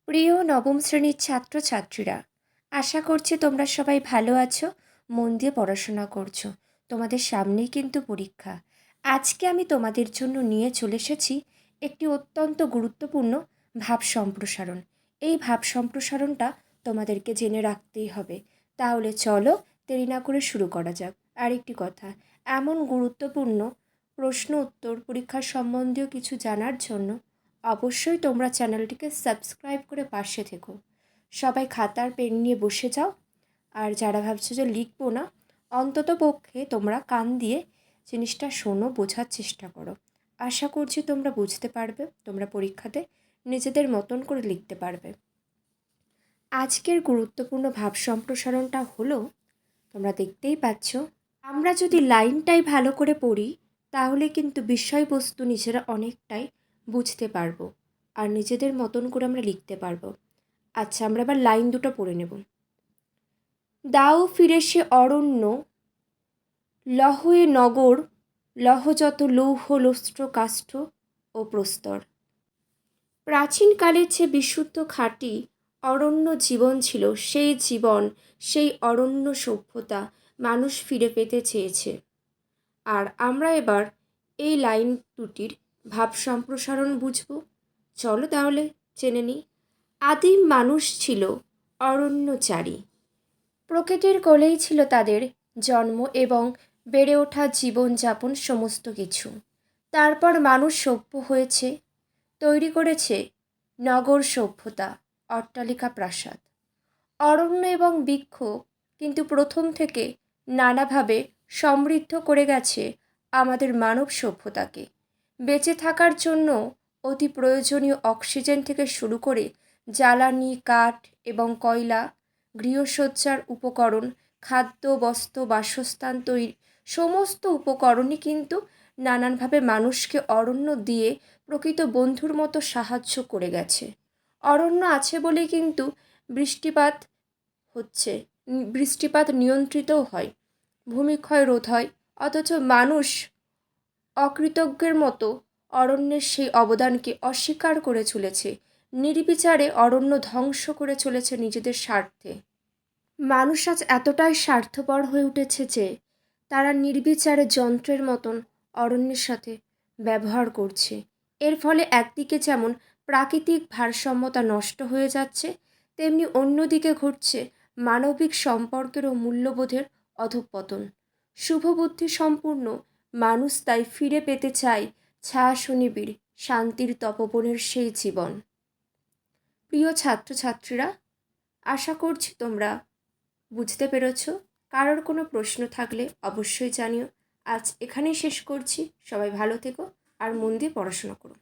প্রিয় নবম শ্রেণীর ছাত্রছাত্রীরা, আশা করছি তোমরা সবাই ভালো আছো, মন দিয়ে পড়াশোনা করছো। তোমাদের সামনেই কিন্তু পরীক্ষা। আজকে আমি তোমাদের জন্য নিয়ে চলে এসেছি একটি অত্যন্ত গুরুত্বপূর্ণ ভাব সম্প্রসারণ। এই ভাব সম্প্রসারণটা তোমাদেরকে জেনে রাখতেই হবে। তাহলে চলো দেরি না করে শুরু করা যাক। আরেকটি কথা, এমন গুরুত্বপূর্ণ প্রশ্ন উত্তর পরীক্ষার সম্বন্ধীয় কিছু জানার জন্য অবশ্যই তোমরা চ্যানেলটিকে সাবস্ক্রাইব করে পাশে থেকো। সবাই খাতার পেন নিয়ে বসে যাও। আর যারা ভাবছো যে লিখবো না, অন্তত পক্ষে তোমরা কান দিয়ে জিনিসটা শোনো, বোঝার চেষ্টা করো। আশা করছি তোমরা বুঝতে পারবে, তোমরা পরীক্ষাতে নিজেদের মতন করে লিখতে পারবে। আজকের গুরুত্বপূর্ণ ভাব সম্প্রসারণটা হলো, তোমরা দেখতেই পাচ্ছ, আমরা যদি লাইনটাই ভালো করে পড়ি তাহলে কিন্তু বিষয়বস্তু নিজেরা অনেকটাই বুঝতে পারবো আর নিজেদের মতন করে আমরা লিখতে পারবো। আচ্ছা, আমরা এবার লাইন দুটো পড়ে নেব। দাও ফিরে সে অরণ্য, লহে নগর, লহ যত লৌহ লস্ত্র কাষ্ঠ ও প্রস্তর। প্রাচীনকালের যে বিশুদ্ধ খাঁটি অরণ্য জীবন ছিল, সেই জীবন, সেই অরণ্য সভ্যতা মানুষ ফিরে পেতে চেয়েছে। আর আমরা এবার এই লাইন দুটির ভাব সম্প্রসারণ বুঝব। চলো তাহলে জেনে নিই। আদিম মানুষ ছিল অরণ্যচারী। প্রকৃতির কোলেই ছিল তাদের জন্ম এবং বেড়ে ওঠা জীবনযাপন সমস্ত কিছু। তারপর মানুষ সভ্য হয়েছে, তৈরি করেছে নগর সভ্যতা, অট্টালিকা, প্রাসাদ। অরণ্য এবং বৃক্ষ কিন্তু প্রথম থেকে নানাভাবে সমৃদ্ধ করে গেছে আমাদের মানব সভ্যতাকে। বেঁচে থাকার জন্য অতি প্রয়োজনীয় অক্সিজেন থেকে শুরু করে জ্বালানি, কাঠ এবং কয়লা, গৃহসজ্জার উপকরণ, খাদ্য, বস্ত্র, বাসস্থান তৈরি সমস্ত উপকরণই কিন্তু নানানভাবে মানুষকে অরণ্য দিয়ে প্রকৃত বন্ধুর মতো সাহায্য করে গেছে। অরণ্য আছে বলেই কিন্তু বৃষ্টিপাত হচ্ছে, বৃষ্টিপাত নিয়ন্ত্রিতও হয়, ভূমিক্ষয় রোধ হয়। অথচ মানুষ অকৃতজ্ঞের মতো অরণ্যের সেই অবদানকে অস্বীকার করে চলেছে, নির্বিচারে অরণ্য ধ্বংস করে চলেছে নিজেদের স্বার্থে। মানুষ আজ এতটাই স্বার্থপর হয়ে উঠেছে যে তারা নির্বিচারে যন্ত্রের মতন অরণ্যের সাথে ব্যবহার করছে। এর ফলে একদিকে যেমন প্রাকৃতিক ভারসাম্যতা নষ্ট হয়ে যাচ্ছে, তেমনি অন্যদিকে ঘটছে মানবিক সম্পর্কের ও মূল্যবোধের অধঃপতন। শুভবুদ্ধি সম্পূর্ণ মানুষ তাই ফিরে পেতে চায় ছায়া সুনিবিড় শান্তির তপবনের সেই জীবন। প্রিয় ছাত্রছাত্রীরা, আশা করছি তোমরা বুঝতে পেরেছ। কারোর কোনো প্রশ্ন থাকলে অবশ্যই জানিও। আজ এখানেই শেষ করছি। সবাই ভালো থেকো আর মন দিয়ে পড়াশোনা করো।